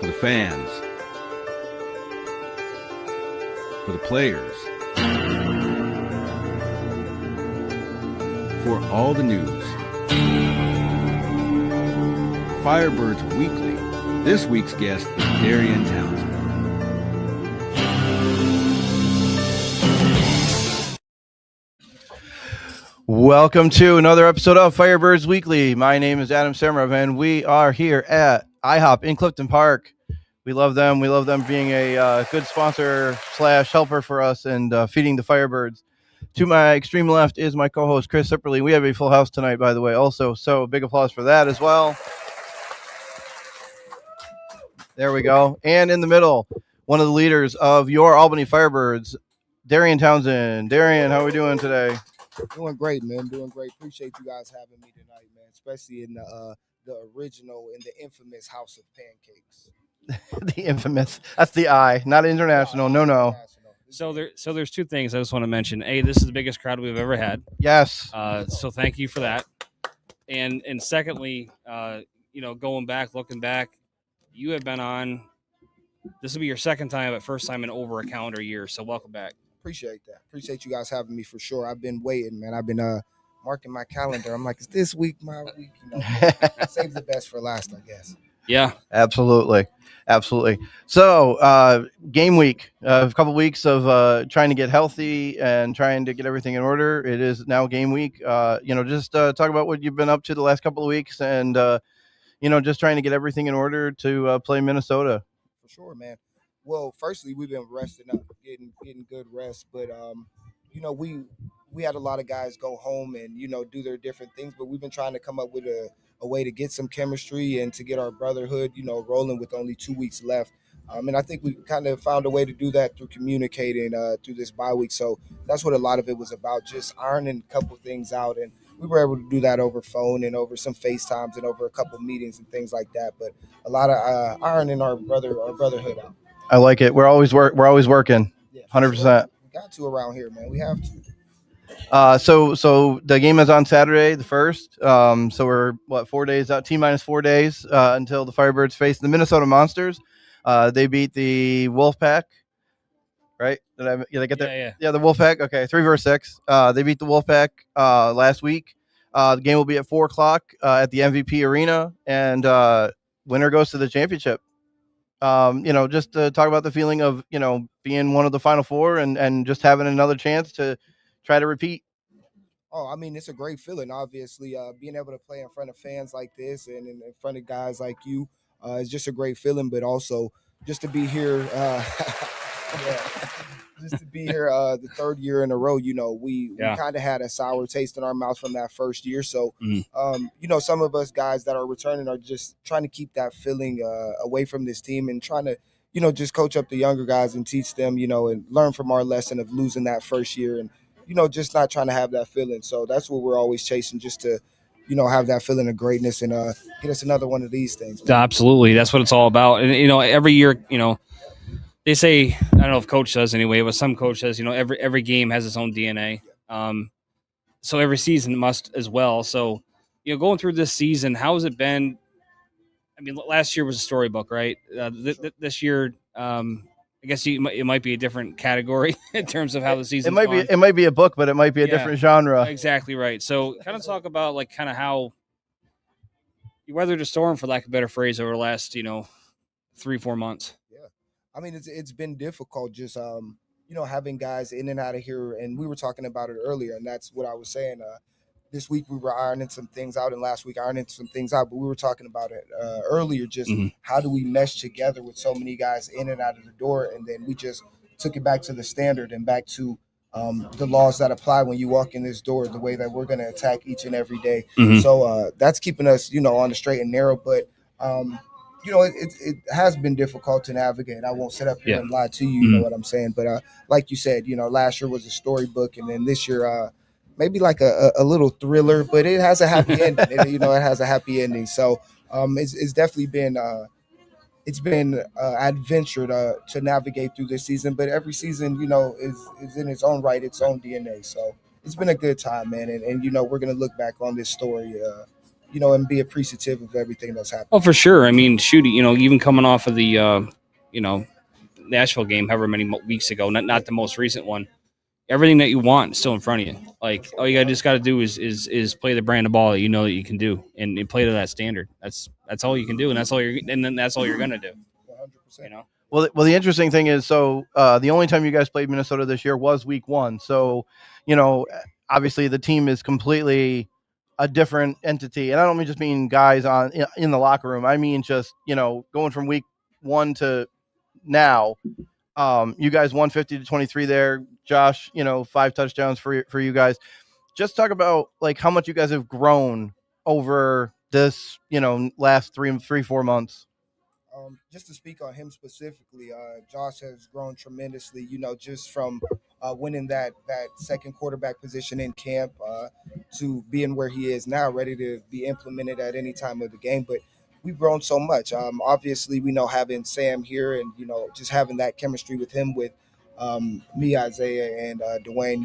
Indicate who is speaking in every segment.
Speaker 1: for the fans, for the players, for all the news. Firebirds Weekly. This week's guest is Darien Townsend.
Speaker 2: Welcome to another episode of Firebirds Weekly. My name is Adam Samarov, and we are here at IHOP in Clifton Park. We love them. We love them being a good sponsor / helper for us and feeding the Firebirds. To my extreme left is my co-host, Chris Sipperly. We have a full house tonight, by the way, also. So big applause for that as well. There we go. And in the middle, one of the leaders of your Albany Firebirds, Darien Townsend. Darien, how are we doing today?
Speaker 3: Doing great, man. Doing great. Appreciate you guys having me tonight, man. Especially in the original and the infamous House of Pancakes.
Speaker 2: The infamous. That's the I, not international. No.
Speaker 4: So there's two things I just want to mention. A, this is the biggest crowd we've ever had.
Speaker 2: Yes.
Speaker 4: So thank you for that. And secondly, looking back, you have been on. This will be your second time, but first time in over a calendar year. So welcome back.
Speaker 3: Appreciate that. Appreciate you guys having me for sure. I've been waiting, man. I've been marking my calendar. I'm like, is this week my week? Save the best for last, I guess.
Speaker 4: Yeah,
Speaker 2: absolutely. So game week, a couple weeks of trying to get healthy and trying to get everything in order. It is now game week. Just talk about what you've been up to the last couple of weeks and, just trying to get everything in order to play Minnesota.
Speaker 3: For sure, man. Well, firstly, we've been resting up, getting good rest. But, we had a lot of guys go home and, do their different things. But we've been trying to come up with a way to get some chemistry and to get our brotherhood, rolling with only 2 weeks left. And I think we kind of found a way to do that through communicating through this bye week. So that's what a lot of it was about, just ironing a couple things out. And we were able to do that over phone and over some FaceTimes and over a couple meetings and things like that. But a lot of ironing our brotherhood out.
Speaker 2: I like it. We're always working. 100%.
Speaker 3: Sure. We got to around here, man. We have to.
Speaker 2: So the game is on Saturday, the 1st. So we're 4 days out, T-minus 4 days until the Firebirds face the Minnesota Monsters. They beat the Wolfpack, right? Did I get that? Yeah, the Wolfpack. Okay, 3-6. They beat the Wolfpack last week. The game will be at 4:00 at the MVP Arena, and winner goes to the championship. Just to talk about the feeling of, being one of the Final Four and just having another chance to try to repeat.
Speaker 3: Oh, I mean, it's a great feeling, obviously. Being able to play in front of fans like this and in front of guys like you is just a great feeling, but also just to be here, the third year in a row, we kind of had a sour taste in our mouth from that first year. So, some of us guys that are returning are just trying to keep that feeling away from this team and trying to, just coach up the younger guys and teach them, and learn from our lesson of losing that first year and, just not trying to have that feeling. So that's what we're always chasing, just to, have that feeling of greatness and get us another one of these things. Man.
Speaker 4: Absolutely. That's what it's all about. And, every year, they say, I don't know if coach does anyway, but some coach says, every game has its own DNA. So every season must as well. So, going through this season, how has it been? I mean, last year was a storybook, right? This year, I guess it might be a different category in terms of how the season.
Speaker 2: It might be a book, but it might be a different genre.
Speaker 4: Exactly right. So, kind of talk about how you weathered the storm, for lack of a better phrase, over the last 3-4 months.
Speaker 3: Yeah, I mean it's been difficult just having guys in and out of here, and we were talking about it earlier, and that's what I was saying. This week we were ironing some things out, and last week ironing some things out, but we were talking about it earlier, just how do we mesh together with so many guys in and out of the door, and then we just took it back to the standard and back to the laws that apply when you walk in this door, the way that we're going to attack each and every day. So that's keeping us, on the straight and narrow, but it has been difficult to navigate. I won't sit up here and lie to you, you know what I'm saying? But like you said, last year was a storybook, and then this year maybe like a little thriller, but it has a happy ending. It has a happy ending. So it's definitely been adventure to navigate through this season. But every season, is in its own right, its own DNA. So it's been a good time, man. And we're gonna look back on this story and be appreciative of everything that's happening.
Speaker 4: Oh, for sure. I mean, shoot, even coming off of the Nashville game, however many weeks ago, not the most recent one. Everything that you want is still in front of you. Like all you just got to do is play the brand of ball that you know that you can do, and play to that standard. That's all you can do, and that's all you're gonna do.
Speaker 3: 100%.
Speaker 4: You know.
Speaker 2: Well, the interesting thing is, so the only time you guys played Minnesota this year was week 1. So, obviously the team is completely a different entity, and I don't just mean guys in the locker room. I mean just going from week 1 to now. You guys won 50-23 there. Josh, 5 touchdowns for you guys. Just talk about like how much you guys have grown over this, last 4 months.
Speaker 3: Just to speak on him specifically, Josh has grown tremendously. Just from winning that second quarterback position in camp to being where he is now, ready to be implemented at any time of the game. But we've grown so much. Obviously, we know having Sam here and just having that chemistry with him, with me, Isaiah, and Dwayne,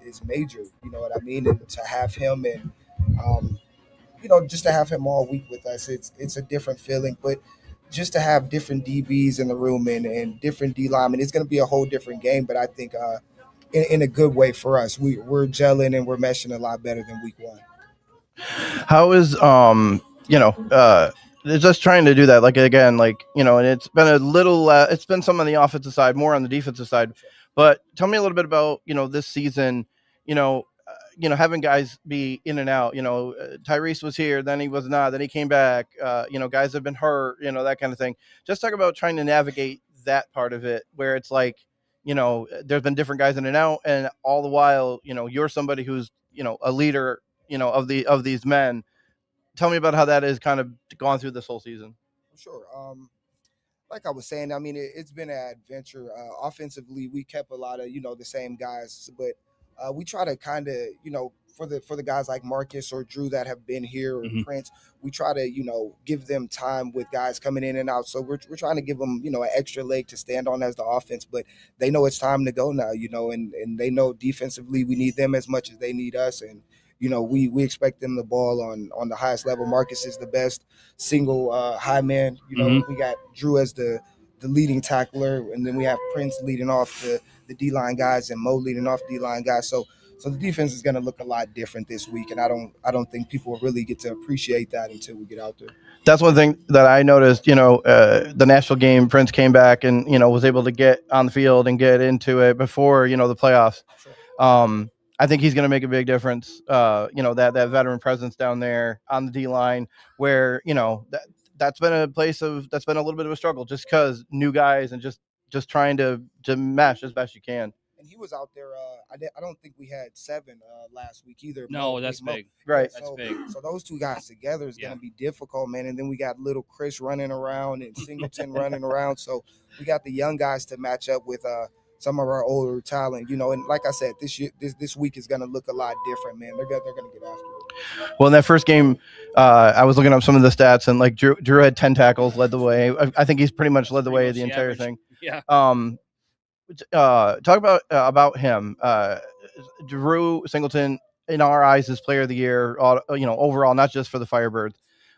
Speaker 3: is major. You know what I mean? And to have him and just to have him all week with us, it's a different feeling. But just to have different DBs in the room and different D linemen, it's going to be a whole different game. But I think in a good way for us, we're gelling and we're meshing a lot better than week 1.
Speaker 2: How is just trying to do that, like, again, like, and it's been a little it's been some on the offensive side, more on the defensive side, but tell me a little bit about this season, having guys be in and out. Tyrese was here, then he was not, then he came back, guys have been hurt, that kind of thing. Just talk about trying to navigate that part of it, where it's like, there's been different guys in and out, and all the while, you're somebody who's a leader of these men. Tell me about how that has kind of gone through this whole season.
Speaker 3: Sure. Like I was saying, I mean, it's been an adventure. Offensively, we kept a lot of the same guys, but we try to kind of for the guys like Marcus or Drew that have been here, or Prince, we try to give them time with guys coming in and out. So we're trying to give them an extra leg to stand on as the offense, but they know it's time to go now. And they know defensively we need them as much as they need us, and we expect them the ball on the highest level. Marcus is the best single high man. We got Drew as the leading tackler, and then we have Prince leading off the D-line guys and Mo leading off D-line guys. So the defense is going to look a lot different this week, and I don't think people will really get to appreciate that until we get out there.
Speaker 2: That's one thing that I noticed, the Nashville game, Prince came back and, was able to get on the field and get into it before, the playoffs. Sure. I think he's going to make a big difference. That veteran presence down there on the D line, where that's been a that's been a little bit of a struggle, just because new guys and just trying to mesh as best you can.
Speaker 3: And he was out there. I don't think we had 7 last week either.
Speaker 4: No, that's big.
Speaker 2: Right,
Speaker 4: that's big.
Speaker 3: So those two guys together is going to be difficult, man. And then we got little Chris running around and Singleton running around. So we got the young guys to match up with some of our older talent, and like I said, this week is going to look a lot different, man. They're going to get after it.
Speaker 2: Well, in that first game, I was looking up some of the stats, and like Drew had 10 tackles, led the way. I think he's pretty much led the way the entire thing.
Speaker 4: Yeah.
Speaker 2: Talk about him. Drew Singleton, in our eyes, is player of the year, overall, not just for the Firebirds.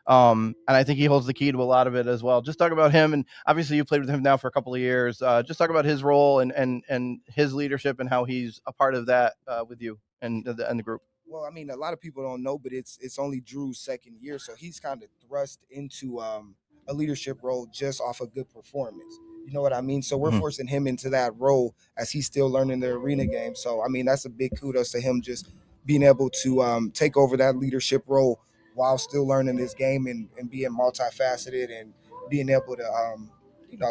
Speaker 2: And I think he holds the key to a lot of it as well. Just talk about him, and obviously you played with him now for a couple of years. Just talk about his role and his leadership and how he's a part of that with you and the group.
Speaker 3: Well, I mean, a lot of people don't know, but it's only Drew's second year, so he's kind of thrust into a leadership role just off a good performance. You know what I mean? So we're forcing him into that role as he's still learning the arena game. So, I mean, that's a big kudos to him, just being able to take over that leadership role while still learning this game and being multifaceted and being able to,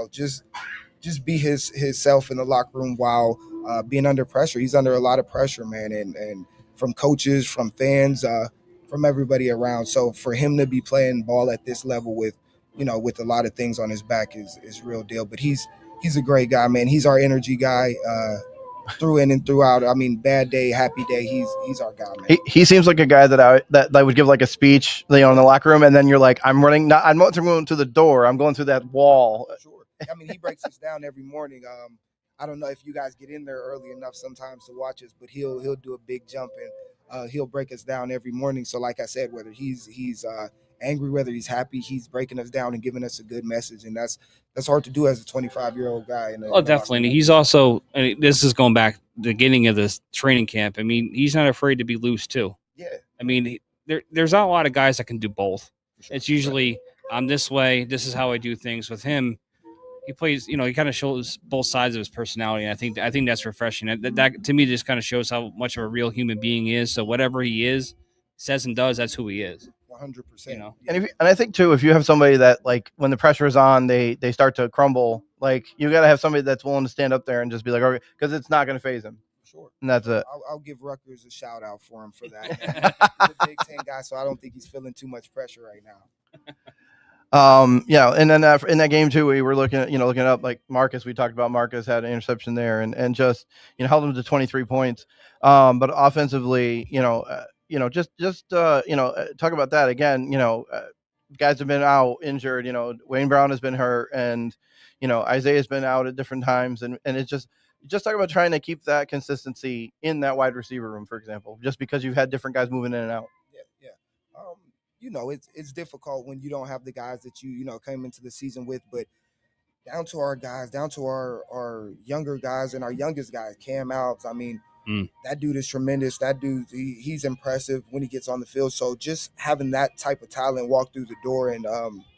Speaker 3: just be his self in the locker room while being under pressure. He's under a lot of pressure, man, and from coaches, from fans, from everybody around. So for him to be playing ball at this level with a lot of things on his back is real deal. But he's a great guy, man. He's our energy guy. Through in and throughout. I mean, bad day, happy day. He's our guy, man.
Speaker 2: He seems like a guy that would give like a speech, in the locker room, and then you're like, I'm not going to the door. I'm going through that wall.
Speaker 3: Sure. I mean, he breaks us down every morning. I don't know if you guys get in there early enough sometimes to watch us, but he'll do a big jump, he'll break us down every morning. So like I said, whether he's angry, whether he's happy, he's breaking us down and giving us a good message, and that's hard to do as a 25-year-old guy.
Speaker 4: Oh, definitely. And he's also, and this is going back the beginning of this training camp. I mean, he's not afraid to be loose too.
Speaker 3: Yeah.
Speaker 4: I mean, there's not a lot of guys that can do both.
Speaker 3: Sure.
Speaker 4: It's usually I'm this way. This is how I do things. With him, he plays. You know, he kind of shows both sides of his personality. And I think that's refreshing. That to me just kind of shows how much of a real human being he is. So whatever he is, says and does, that's who he is.
Speaker 3: 100%.
Speaker 4: You know,
Speaker 2: and I think too, if you have somebody that like when the pressure is on, they start to crumble. Like you got to have somebody that's willing to stand up there and just be like, okay, because it's not going to phase him.
Speaker 3: Sure.
Speaker 2: And that's it.
Speaker 3: I'll give Rutgers a shout out for him for that. He's a Big Ten guy, so I don't think he's feeling too much pressure right now.
Speaker 2: Yeah, and then in that game too, we were looking up like Marcus. We talked about Marcus had an interception there, and just held him to 23 points. But offensively, talk about that again. Guys have been out injured. Wayne Brown has been hurt, and Isaiah's been out at different times, and it's just talk about trying to keep that consistency in that wide receiver room, for example, just because you've had different guys moving in and out.
Speaker 3: Yeah. It's difficult when you don't have the guys that you came into the season with, but down to our guys, down to our younger guys and our youngest guys, Cam Alves. I mean, that dude is tremendous. That dude, he's impressive when he gets on the field. So just having that type of talent walk through the door and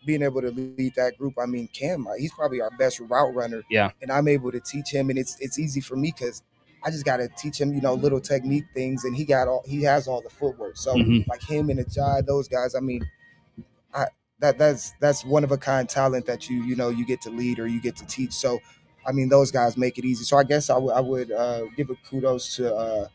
Speaker 3: being able to lead that group. I mean, Cam, he's probably our best route runner.
Speaker 4: Yeah.
Speaker 3: And I'm able to teach him, and it's easy for me because I just got to teach him, little technique things, and he has all the footwork. So like him and Ajay, those guys, I mean, that's one of a kind talent that you get to lead or you get to teach. So, I mean, those guys make it easy. So I guess I would give a kudos to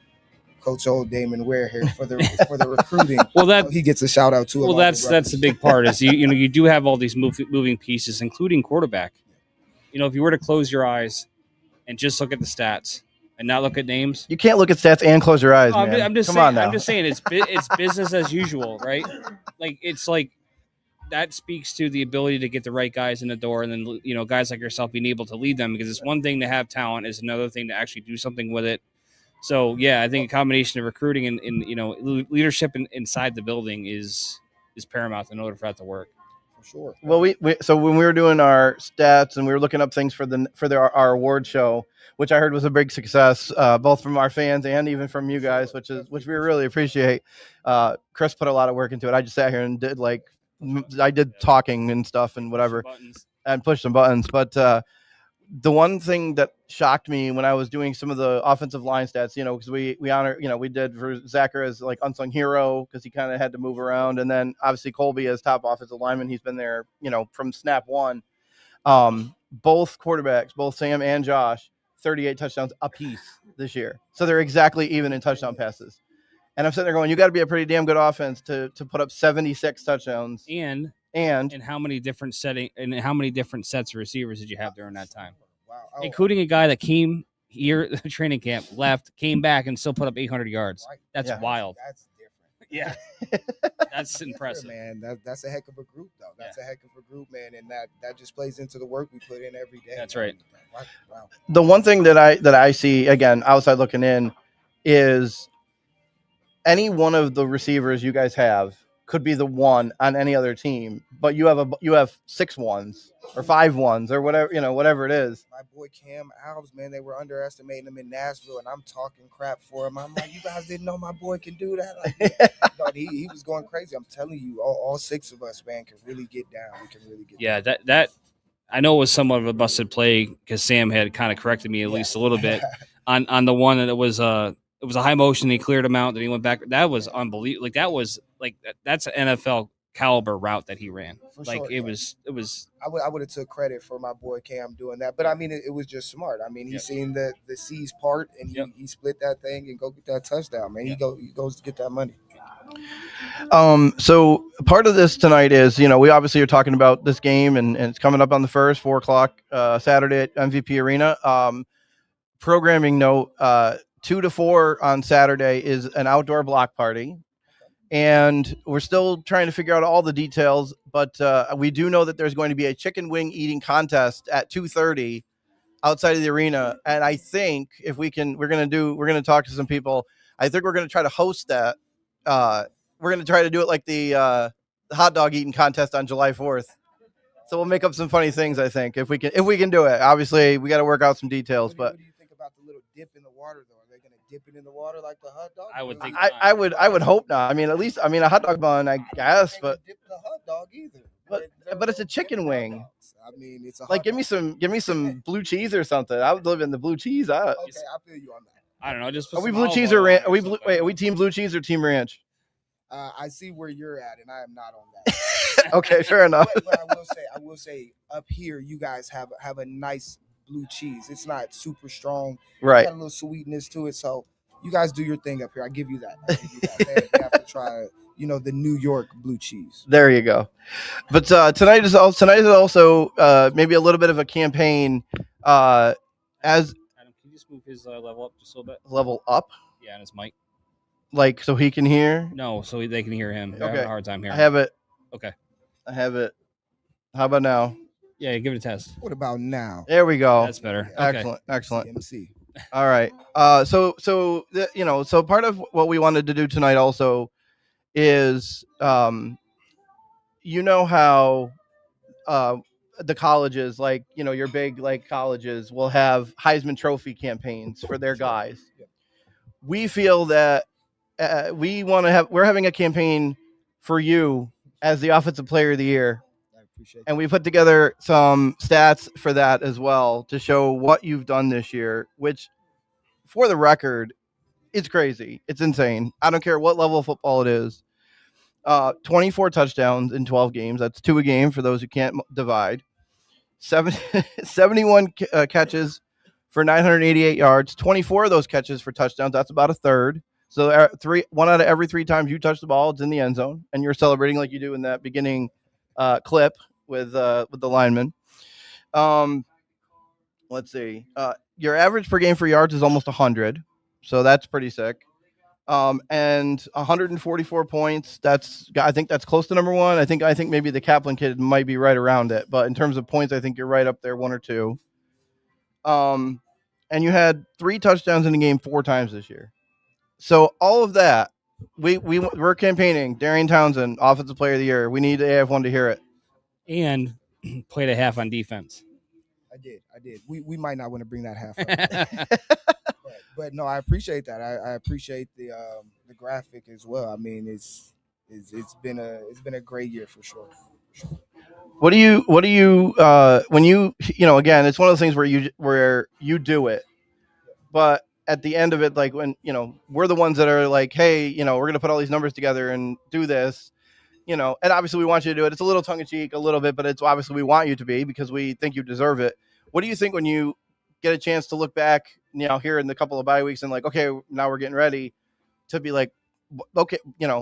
Speaker 3: Coach Old Damon Ware here for the recruiting.
Speaker 4: Well,
Speaker 3: he gets a shout out too.
Speaker 4: Well, that's the big part is you do have all these moving pieces, including quarterback. If you were to close your eyes and just look at the stats and not look at names,
Speaker 2: you can't look at stats and close your eyes. Man.
Speaker 4: I'm just
Speaker 2: Come
Speaker 4: saying,
Speaker 2: on now.
Speaker 4: I'm just saying it's business as usual, right? Like it's like that speaks to the ability to get the right guys in the door, and then guys like yourself being able to lead them, because it's one thing to have talent, it's another thing to actually do something with it. So yeah, I think a combination of recruiting and leadership inside the building is paramount in order for that to work.
Speaker 3: For sure.
Speaker 2: Well, so when we were doing our stats and we were looking up things for our award show, which I heard was a big success, both from our fans and even from you guys, which we really appreciate. Chris put a lot of work into it. I just sat here and did talking and stuff and whatever and pushed some buttons. But the one thing that shocked me when I was doing some of the offensive line stats, because we honor, we did for Zachar as like unsung hero because he kind of had to move around. And then obviously Colby as top offensive lineman. He's been there, from snap one. Both quarterbacks, both Sam and Josh, 38 touchdowns apiece this year. So they're exactly even in touchdown passes. And I'm sitting there going, you got to be a pretty damn good offense to put up 76 touchdowns.
Speaker 4: And how many different sets of receivers did you have during that time?
Speaker 3: Wow.
Speaker 4: Including a guy that came here, training camp, left, came back, and still put up 800 yards.
Speaker 3: Right.
Speaker 4: That's wild.
Speaker 3: That's different.
Speaker 4: Yeah. That's impressive.
Speaker 3: Man. That's a heck of a group, though. That's a heck of a group, man, and that just plays into the work we put in every day.
Speaker 4: That's right.
Speaker 3: Wow.
Speaker 2: The one thing that I see, again, outside looking in, is any one of the receivers you guys have could be the one on any other team, but you have 6 ones or 5 ones or whatever it is.
Speaker 3: My boy Cam Alves, man, they were underestimating him in Nashville, and I'm talking crap for him. I'm like, you guys didn't know my boy can do that. Like, he was going crazy. I'm telling you, all 6 of us, man, can really get down. We can really get down.
Speaker 4: That I know it was somewhat of a busted play because Sam had kind of corrected me at least a little bit on the one that it was a high motion. He cleared him out. Then he went back. That was unbelievable. That's an NFL caliber route that he ran.
Speaker 3: For
Speaker 4: like
Speaker 3: sure,
Speaker 4: it was.
Speaker 3: I would have took credit for my boy Cam doing that, but I mean, it was just smart. I mean, he's seen the C's part, and he split that thing and go get that touchdown, man. He goes to get that money.
Speaker 2: So part of this tonight is, we obviously are talking about this game, and it's coming up on the 1st, 4:00 Saturday at MVP Arena. Programming note: 2 to 4 on Saturday is an outdoor block party. And we're still trying to figure out all the details, but we do know that there's going to be a chicken wing eating contest at 2:30 outside of the arena. And I think if we're going to talk to some people. I think we're going to try to host that. We're going to try to do it like the hot dog eating contest on July 4th. So we'll make up some funny things. I think if we can do it. Obviously, we got to work out some details. But
Speaker 3: what do you think about the little dip in the water though? Are they going to dip it in the water like the hot dog?
Speaker 4: I would think
Speaker 2: I would hope not. I mean, at least a hot dog bun, I guess. But
Speaker 3: dip the hot dog either.
Speaker 2: but it's a chicken wing.
Speaker 3: I mean, it's a
Speaker 2: like give me some blue cheese or something. I would live in the blue cheese.
Speaker 3: Okay, I feel you on that.
Speaker 4: I don't know. Just
Speaker 2: are we blue cheese or ranch? Are we team blue cheese or team ranch?
Speaker 3: I see where you're at, and I am not on that.
Speaker 2: Okay, fair enough.
Speaker 3: But I will say, up here, you guys have a nice blue cheese. It's not super strong.
Speaker 2: Right.
Speaker 3: It's got a little sweetness to it. So you guys do your thing up here. I give you that. They have to try, the New York blue cheese.
Speaker 2: There you go. But tonight is also maybe a little bit of a campaign. As
Speaker 4: Adam, can you just move his level up just a little bit?
Speaker 2: Level up.
Speaker 4: Yeah, and his mic.
Speaker 2: Like so he can hear.
Speaker 4: No, so they can hear him.
Speaker 2: Okay.
Speaker 4: Having a hard time hearing.
Speaker 2: I have it.
Speaker 4: Okay.
Speaker 2: I have it. How about now?
Speaker 4: Yeah, give it a test.
Speaker 3: What about now?
Speaker 2: There we go.
Speaker 4: That's better.
Speaker 2: Excellent.
Speaker 3: MC.
Speaker 2: All right. So part of what we wanted to do tonight also is, how the colleges, like, your big like colleges will have Heisman Trophy campaigns for their guys. We feel that we're having a campaign for you as the Offensive Player of the Year.
Speaker 3: I appreciate
Speaker 2: and we put together some stats for that as well to show what you've done this year, which, for the record, it's crazy. It's insane. I don't care what level of football it is. 24 touchdowns in 12 games. That's 2 a game for those who can't divide. 71 catches for 988 yards. 24 of those catches for touchdowns. That's about a third. So 1 out of every 3 times you touch the ball, it's in the end zone, and you're celebrating like you do in that beginning clip with the lineman. Let's see. Your average per game for yards is almost 100, so that's pretty sick. And 144 points. I think that's close to number 1. I think maybe the Kaplan kid might be right around it, but in terms of points, I think you're right up there, 1 or 2. And you had 3 touchdowns in the game 4 times this year. So all of that, we're campaigning Darien Townsend, Offensive Player of the Year. We need AF1 to hear it.
Speaker 4: And played a half on defense.
Speaker 3: I did. We might not want to bring that half up. but no, I appreciate that. I appreciate the graphic as well. I mean, it's been a great year for sure.
Speaker 2: What do you when you again, it's one of those things where you do it, but at the end of it, like when we're the ones that are like, hey, we're gonna put all these numbers together and do this, and obviously we want you to do it. It's a little tongue in cheek, a little bit, but it's obviously we want you to be because we think you deserve it. What do you think when you get a chance to look back, here in the couple of bye weeks and like, okay, now we're getting ready to be like, okay,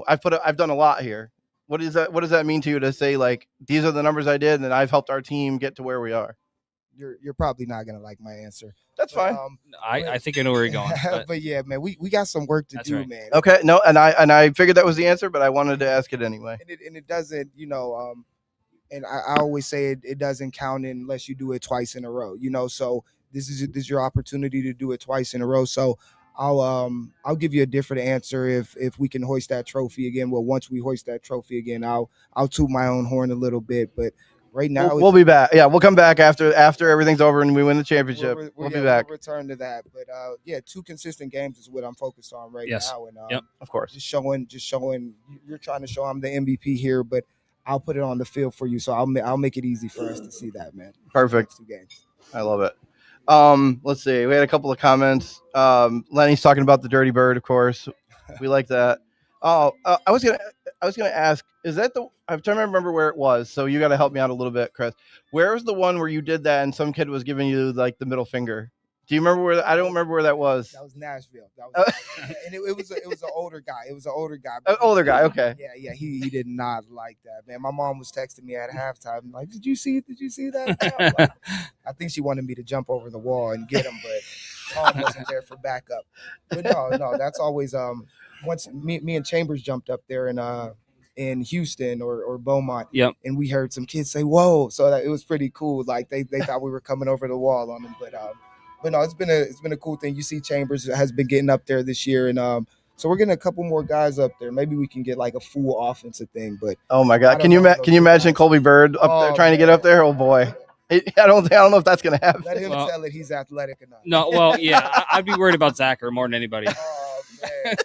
Speaker 2: I've done a lot here. What does that mean to you to say like these are the numbers I did and I've helped our team get to where we are?
Speaker 3: You're probably not gonna like my answer.
Speaker 2: That's fine.
Speaker 4: I think I know where you're going.
Speaker 3: But yeah, man, we got some work to do, right, man.
Speaker 2: Okay, no, and I figured that was the answer, but I wanted to ask it anyway.
Speaker 3: And it doesn't, and I always say it doesn't count unless you do it twice in a row, So this is your opportunity to do it twice in a row. So I'll give you a different answer if we can hoist that trophy again. Well, once we hoist that trophy again, I'll toot my own horn a little bit, but. Right now,
Speaker 2: we'll be back. Yeah, we'll come back after everything's over and we win the championship. We'll be back.
Speaker 3: We'll return to that, but 2 consistent games is what I'm focused on right now. And
Speaker 2: of course,
Speaker 3: just showing. You're trying to show I'm the MVP here, but I'll put it on the field for you. So I'll make it easy for us to see that, man.
Speaker 2: Perfect.
Speaker 3: 2 games.
Speaker 2: I love it. Let's see. We had a couple of comments. Lenny's talking about the Dirty Bird, of course. We like that. Oh, I was gonna ask. Is that I'm trying to remember where it was. So you got to help me out a little bit, Chris. Where was the one where you did that and some kid was giving you like the middle finger? Do you remember where? I don't remember where that was.
Speaker 3: That was Nashville. And it was an older guy. It was an older guy.
Speaker 2: Older guy. Okay.
Speaker 3: Yeah. He did not like that, man. My mom was texting me at halftime, like, "Did you see that?" Like, I think she wanted me to jump over the wall and get him, but Tom wasn't there for backup. But no, that's always once me and Chambers jumped up there in Houston or Beaumont, and we heard some kids say "whoa," so it was pretty cool. Like they thought we were coming over the wall on them, but no, it's been a cool thing. You see, Chambers has been getting up there this year, and So we're getting a couple more guys up there. Maybe we can get like a full offensive thing. But
Speaker 2: Oh my
Speaker 3: I
Speaker 2: God,
Speaker 3: don't
Speaker 2: can you
Speaker 3: know if they'll
Speaker 2: can you
Speaker 3: do
Speaker 2: imagine
Speaker 3: that.
Speaker 2: Colby Bird up there
Speaker 3: Oh,
Speaker 2: trying to get
Speaker 3: man.
Speaker 2: up there? Oh boy, I don't know if that's gonna happen.
Speaker 3: Let him
Speaker 4: Well,
Speaker 3: tell it he's athletic enough.
Speaker 4: No, well, yeah, I'd be worried about Zachary more than anybody.
Speaker 3: Oh man.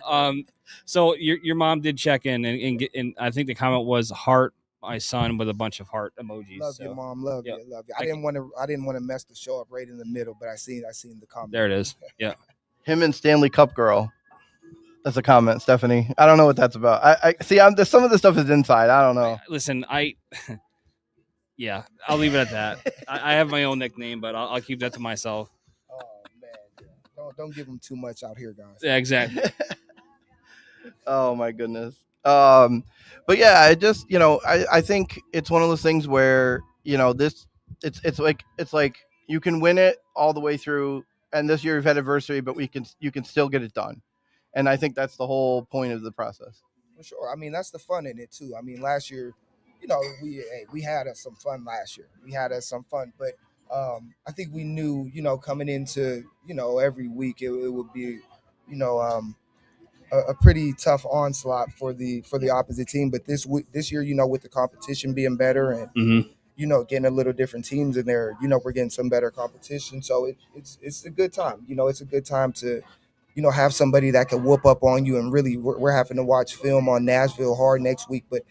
Speaker 3: Oh, man.
Speaker 4: So your mom did check in and I think the comment was heart my son with a bunch of heart emojis.
Speaker 3: Love
Speaker 4: so,
Speaker 3: you, Mom. Love
Speaker 4: yep.
Speaker 3: you. Love you. I didn't want to mess the show up right in the middle, but I seen the comment.
Speaker 4: There it is. Yeah.
Speaker 2: Him and Stanley Cup girl. That's a comment, Stephanie. I don't know what that's about. I see. Some of the stuff is inside. I don't know.
Speaker 4: Listen, yeah, I'll leave it at that. I have my own nickname, but I'll keep that to myself.
Speaker 3: Oh man, yeah. Don't give them too much out here, guys.
Speaker 4: Yeah, exactly.
Speaker 2: Oh my goodness. But yeah, I just I think it's one of those things where this it's like you can win it all the way through, and this year we've had adversity, but you can still get it done, and I think that's the whole point of the process.
Speaker 3: For sure. I mean, that's the fun in it too. I mean, last year, we had us some fun last year. We had us some fun, but I think we knew, coming into every week it would be, a pretty tough onslaught for the opposite team. But this year, with the competition being better and getting a little different teams in there, we're getting some better competition. So it's a good time. It's a good time to have somebody that can whoop up on you. And really, we're having to watch film on Nashville hard next week, but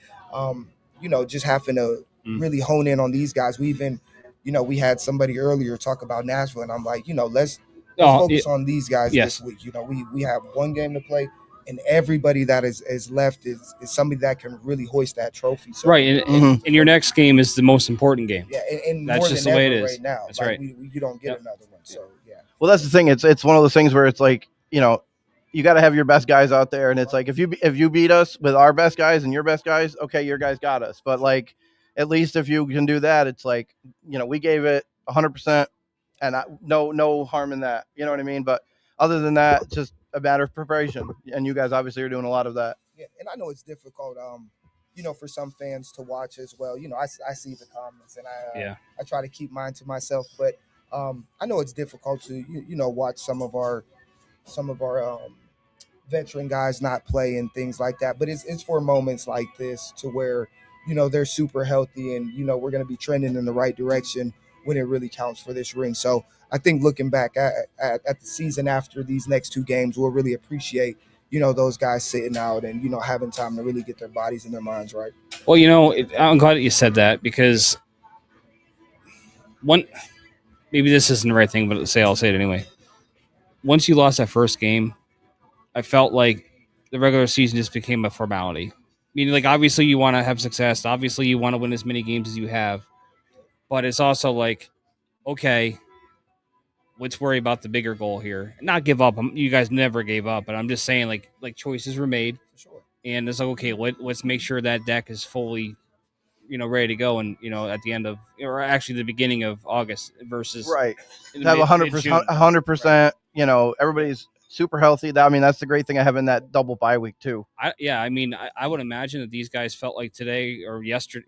Speaker 3: just having to really hone in on these guys. We even, we had somebody earlier talk about Nashville, and I'm like, let's focus on these guys this week. We have one game to play, and everybody that is left is somebody that can really hoist that trophy. So,
Speaker 4: right, and your next game is the most important game.
Speaker 3: Yeah, and
Speaker 4: that's
Speaker 3: more
Speaker 4: just
Speaker 3: than
Speaker 4: the way
Speaker 3: ever
Speaker 4: it is
Speaker 3: right now.
Speaker 4: That's right.
Speaker 3: You don't get another one. So yeah.
Speaker 2: Well, that's the thing. It's one of those things where it's like you got to have your best guys out there, and it's like if you beat us with our best guys and your best guys, okay, your guys got us. But like at least if you can do that, it's like we gave it 100%, and no harm in that. You know what I mean? But other than that, it's just a matter of preparation, and you guys obviously are doing a lot of that.
Speaker 3: Yeah, and I know it's difficult, for some fans to watch as well. I see the comments, and I try to keep mine to myself. But I know it's difficult to watch some of our veteran guys not play and things like that. But it's for moments like this to where they're super healthy, and we're going to be trending in the right direction when it really counts for this ring. So I think looking back at the season after these next two games, we'll really appreciate those guys sitting out and having time to really get their bodies and their minds right.
Speaker 4: Well, I'm glad that you said that, because maybe this isn't the right thing, but I'll say it anyway. Once you lost that first game, I felt like the regular season just became a formality. Meaning, like, obviously you want to have success. Obviously you want to win as many games as you have. But it's also like, okay, let's worry about the bigger goal here. Not give up. You guys never gave up, but I'm just saying, like choices were made.
Speaker 3: For sure.
Speaker 4: And it's like, okay, let's make sure that deck is fully, ready to go. And, at the end of, or actually the beginning of August versus
Speaker 2: right. To have 100%, everybody's super healthy. That's the great thing of having that double bye week too.
Speaker 4: I would imagine that these guys felt like today or yesterday.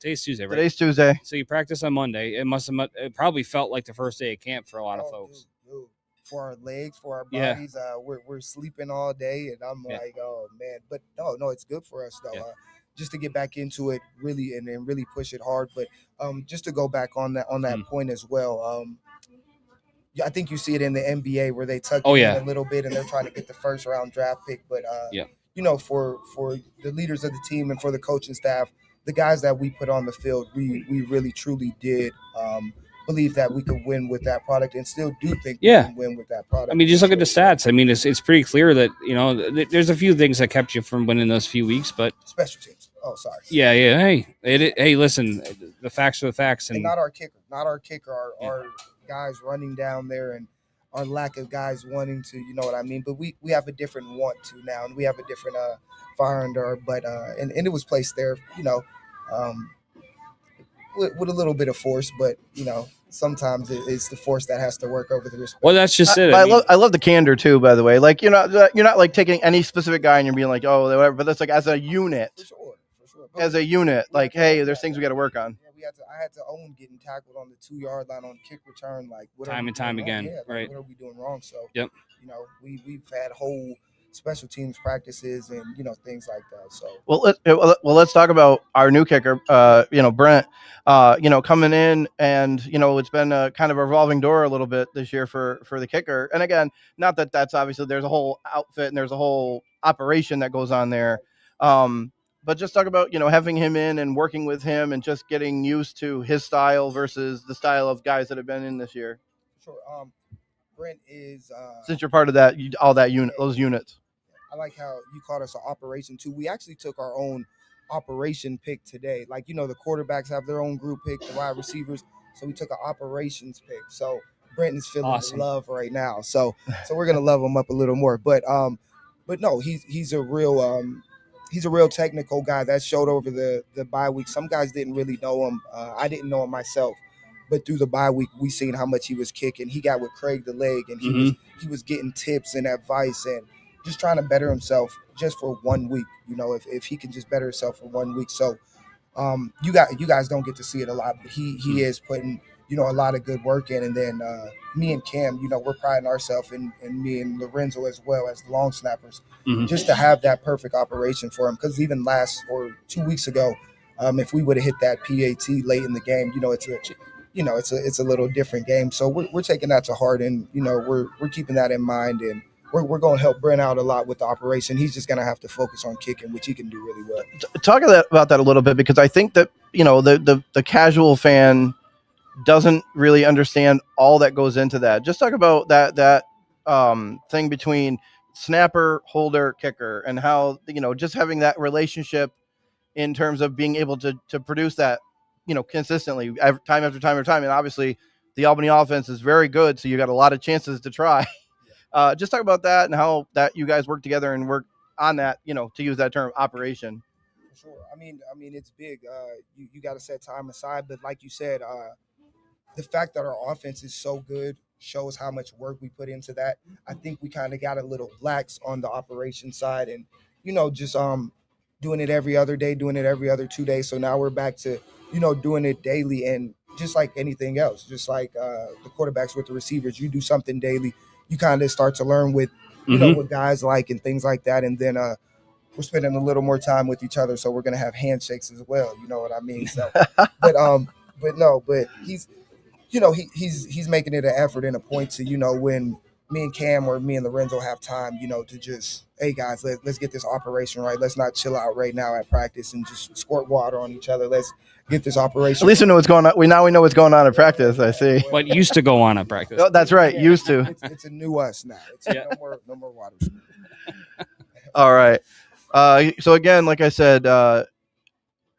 Speaker 4: Today's Tuesday, right?
Speaker 2: Today's Tuesday.
Speaker 4: So you practice on Monday. It probably felt like the first day of camp for a lot of folks.
Speaker 3: Dude. For our legs, for our bodies, we're sleeping all day, and I'm like, oh man. But no, it's good for us though.
Speaker 4: Yeah.
Speaker 3: Just to get back into it really and really push it hard. But just to go back on that point as well. I think you see it in the NBA where they tuck in a little bit and they're trying to get the first round draft pick. But for the leaders of the team and for the coaching staff, the guys that we put on the field, we really truly did believe that we could win with that product, and still do think we can win with that product.
Speaker 4: Just look at the stats. It's pretty clear that there's a few things that kept you from winning those few weeks, but
Speaker 3: special teams. Oh, sorry.
Speaker 4: Yeah. Hey, listen, the facts are the facts,
Speaker 3: and not our kicker. Our guys running down there, and our lack of guys wanting to, but we have a different want to now, and we have a different fire under our butt, and it was placed there, with a little bit of force, but sometimes it's the force that has to work over the respect.
Speaker 4: Well, that's just it.
Speaker 2: I love the candor too, by the way. Like you're not like taking any specific guy and you're being like, oh, whatever, but that's like as a unit.
Speaker 3: For sure.
Speaker 2: as a unit. Like, hey, there's things we got to work on.
Speaker 3: Yeah, I had to own getting tackled on the 2-yard line on kick return, like what
Speaker 4: Time
Speaker 3: are we
Speaker 4: and time
Speaker 3: doing wrong?
Speaker 4: again,
Speaker 3: Yeah, like,
Speaker 4: right.
Speaker 3: what are we doing wrong? So,
Speaker 4: Yep.
Speaker 3: you know, we've had whole special teams practices and things like that. So,
Speaker 2: Let's talk about our new kicker, Brent. Coming in, and it's been a kind of a revolving door a little bit this year for the kicker. And again, not that that's obviously there's a whole outfit and there's a whole operation that goes on there. But just talk about having him in and working with him and just getting used to his style versus the style of guys that have been in this year.
Speaker 3: sure. Brent is
Speaker 2: Since you're part of that, all that unit, those units.
Speaker 3: I like how you called us an operation too. We actually took our own operation pick today. Like, the quarterbacks have their own group pick, the wide receivers. So we took an operations pick. So Brent is feeling
Speaker 4: Awesome.
Speaker 3: the love right now. So we're gonna love him up a little more. But no, he's a real technical guy that showed over the bye week. Some guys didn't really know him. I didn't know him myself. But through the bye week, we seen how much he was kicking. He got with Craig the leg, and he was getting tips and advice and just trying to better himself just for 1 week. If he can just better himself for 1 week. So you guys don't get to see it a lot, but he is putting a lot of good work in. And then me and Cam, we're priding ourselves, and me and Lorenzo as well as the long snappers, just to have that perfect operation for him. Because even last or 2 weeks ago, if we would have hit that PAT late in the game, it's a little different game. So we're taking that to heart, and we're keeping that in mind, and we're going to help Brent out a lot with the operation. He's just going to have to focus on kicking, which he can do really well.
Speaker 2: Talk about that a little bit, because I think that the casual fan doesn't really understand all that goes into that. Just talk about that thing between snapper, holder, kicker, and how just having that relationship in terms of being able to produce that consistently time after time after time. And obviously the Albany offense is very good, so you got a lot of chances to try. Just talk about that and how that you guys work together and work on that, to use that term, operation.
Speaker 3: For sure. I mean, it's big. You got to set time aside, but like you said, the fact that our offense is so good shows how much work we put into that. I think we kind of got a little lax on the operation side, and just doing it every other day, doing it every other 2 days. So now we're back to doing it daily, and just like anything else, just like the quarterbacks with the receivers, you do something daily, you kind of start to learn with what guys like and things like that, and then we're spending a little more time with each other, so we're gonna have handshakes as well. You know what I mean? So, but he's he's making it an effort and a point to when me and Cam or me and Lorenzo have time, to just, hey guys, let's get this operation right. Let's not chill out right now at practice and just squirt water on each other. Let's get this operation.
Speaker 2: At least we know what's going on. We know what's going on at practice. I see.
Speaker 4: What used to go on at practice.
Speaker 2: Oh, that's right. Used to.
Speaker 3: It's a new us now. It's no more water.
Speaker 2: All right. So again, like I said,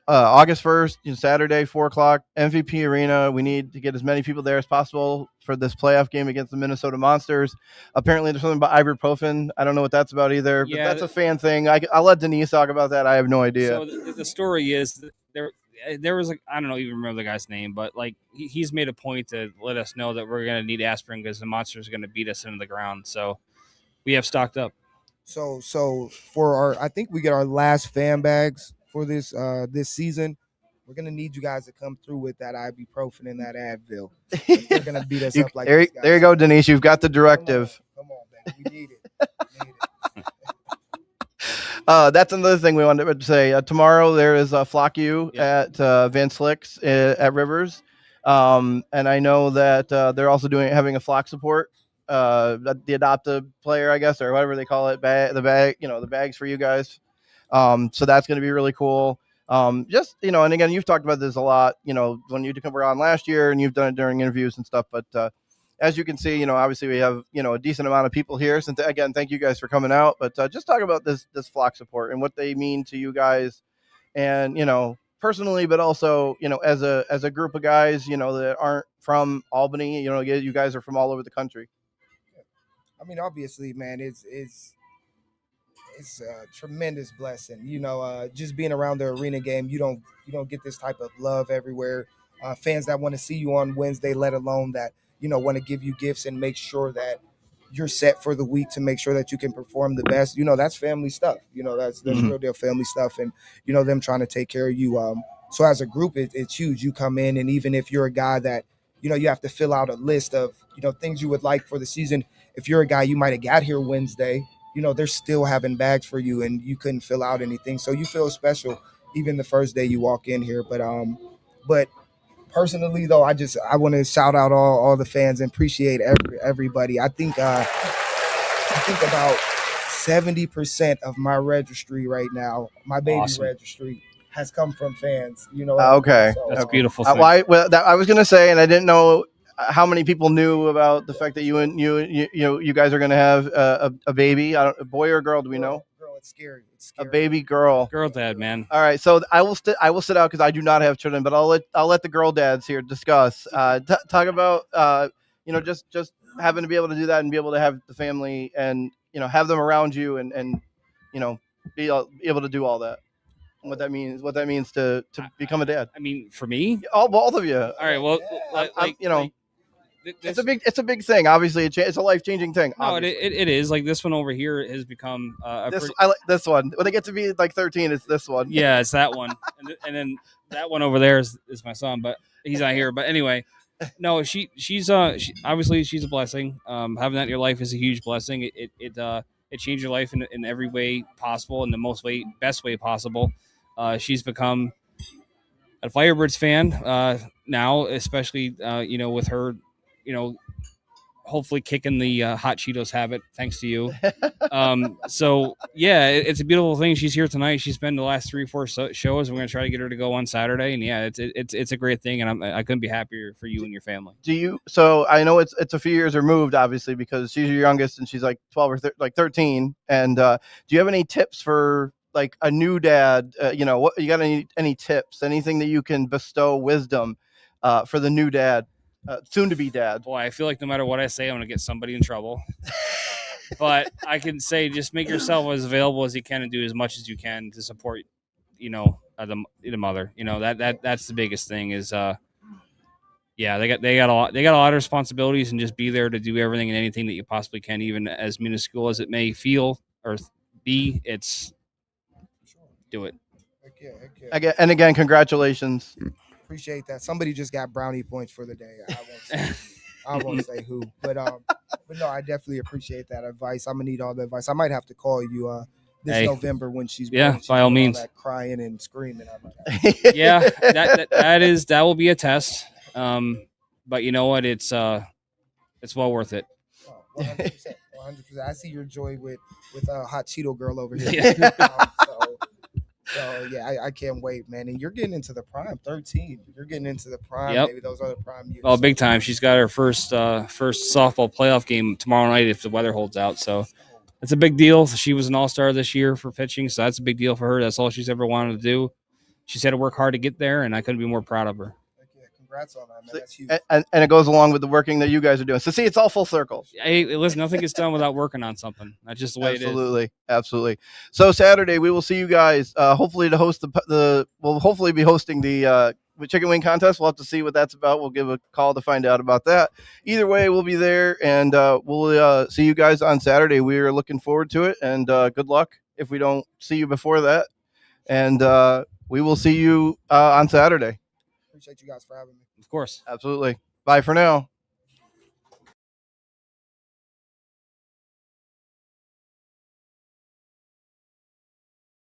Speaker 2: August 1st, Saturday, 4:00, MVP Arena. We need to get as many people there as possible for this playoff game against the Minnesota Monsters. Apparently, there's something about ibuprofen. I don't know what that's about either, but that's a fan thing. I'll let Denise talk about that. I have no idea.
Speaker 4: So the story is that there was I don't know, even remember the guy's name, but like he's made a point to let us know that we're going to need aspirin because the Monsters are going to beat us into the ground. So we have stocked up.
Speaker 3: So for I think we get our last fan bags for this season. We're gonna need you guys to come through with that ibuprofen and that Advil. They're gonna beat us up like this, guys.
Speaker 2: There you go, Denise. You've got the directive.
Speaker 3: Come on, baby. We need it.
Speaker 2: That's another thing we wanted to say. Tomorrow there is a Flock U at Van Slicks at Rivers, and I know that they're also having a Flock support. The adoptive player, I guess, or whatever they call it, the bags for you guys. So that's going to be really cool. And again, you've talked about this a lot, when you were on last year and you've done it during interviews and stuff. But as you can see, obviously we have, a decent amount of people here. So again, thank you guys for coming out. But just talk about this Flock support and what they mean to you guys and, personally, but also, as a group of guys, that aren't from Albany, you guys are from all over the country.
Speaker 3: I mean, obviously, man, it's a tremendous blessing. Just being around the arena game, you don't get this type of love everywhere. Fans that want to see you on Wednesday, let alone that want to give you gifts and make sure that you're set for the week to make sure that you can perform the best. That's family stuff. That's
Speaker 2: Mhm.
Speaker 3: real deal family stuff, and them trying to take care of you. So as a group, it's huge. You come in, and even if you're a guy that you have to fill out a list of things you would like for the season. If you're a guy, you might have got here Wednesday. They're still having bags for you, and you couldn't fill out anything, so you feel special even the first day you walk in here. But personally though, I want to shout out all the fans and appreciate everybody. I think about 70% of my registry right now, my baby
Speaker 4: Awesome.
Speaker 3: registry, has come from fans.
Speaker 2: Okay.
Speaker 3: So,
Speaker 4: That's a beautiful
Speaker 2: I,
Speaker 4: thing.
Speaker 2: well, I, well, that, I was gonna say, and I didn't know how many people knew about the fact that you guys are gonna have a baby, a boy or a girl? Do we know?
Speaker 3: Girl, it's scary. It's
Speaker 2: A
Speaker 3: scary.
Speaker 2: baby girl.
Speaker 4: Girl dad, man.
Speaker 2: All right, so I will sit out because I do not have children, but I'll let the girl dads here discuss. Talk about just having to be able to do that and be able to have the family and have them around you and be able to do all that. And what that means to become a dad.
Speaker 4: I mean, for me,
Speaker 2: All both of you.
Speaker 4: all right. Well,
Speaker 2: It's a big thing. Obviously, it's a life-changing thing.
Speaker 4: No,
Speaker 2: obviously.
Speaker 4: it is. Like this one over here has become a
Speaker 2: I like this one. When they get to be like 13, it's this one.
Speaker 4: yeah, it's that one, and then that one over there is my son, but he's not here. But anyway, no, she's obviously she's a blessing. Having that in your life is a huge blessing. It changed your life in every way possible, in the best way possible. She's become a Firebirds fan now, especially with her, hopefully kicking the hot Cheetos habit thanks to you. So yeah, it's a beautiful thing. She's here tonight. She's been the last 3-4 shows. We're gonna try to get her to go on Saturday, and yeah, it's a great thing, and I couldn't be happier for you and your family.
Speaker 2: So I know it's a few years removed, obviously, because she's your youngest and she's like 12 or 13. And do you have any tips for like a new dad? What you got? Any tips? Anything that you can bestow wisdom for the new dad? Soon to be dad.
Speaker 4: Boy, I feel like no matter what I say, I'm gonna get somebody in trouble. But I can say just make yourself as available as you can and do as much as you can to support, the mother. That's the biggest thing is yeah, they got a lot of responsibilities, and just be there to do everything and anything that you possibly can, even as minuscule as it may feel or be. It's do it.
Speaker 3: Heck yeah.
Speaker 2: And again, congratulations.
Speaker 3: Appreciate that. Somebody just got brownie points for the day. I won't say who, but no, I definitely appreciate that advice. I'm gonna need all the advice. I might have to call you this November when she's born.
Speaker 4: Yeah, by all means.
Speaker 3: That crying and screaming.
Speaker 4: Yeah, that will be a test. But you know what? It's well worth it.
Speaker 3: 100%. I see your joy with a hot Cheeto girl over here.
Speaker 4: Yeah.
Speaker 3: So yeah, I can't wait, man. And you're getting into the prime, 13. You're getting into the prime.
Speaker 4: Yep.
Speaker 3: Maybe those other prime years.
Speaker 4: Oh, big time. She's got her first softball playoff game tomorrow night if the weather holds out. So it's a big deal. She was an all-star this year for pitching, so that's a big deal for her. That's all she's ever wanted to do. She's had to work hard to get there, and I couldn't be more proud of her.
Speaker 3: Congrats on that, man. That's huge.
Speaker 2: And it goes along with the working that you guys are doing. So see, it's all full circle.
Speaker 4: Hey, listen, nothing gets done without working on something. That's just the way it is.
Speaker 2: Absolutely. So Saturday we will see you guys. Hopefully to host we'll hopefully be hosting the chicken wing contest. We'll have to see what that's about. We'll give a call to find out about that. Either way, we'll be there, and we'll see you guys on Saturday. We are looking forward to it, and good luck if we don't see you before that. And we will see you on Saturday.
Speaker 3: Appreciate you guys for having me.
Speaker 4: Of course.
Speaker 2: Absolutely. Bye for now.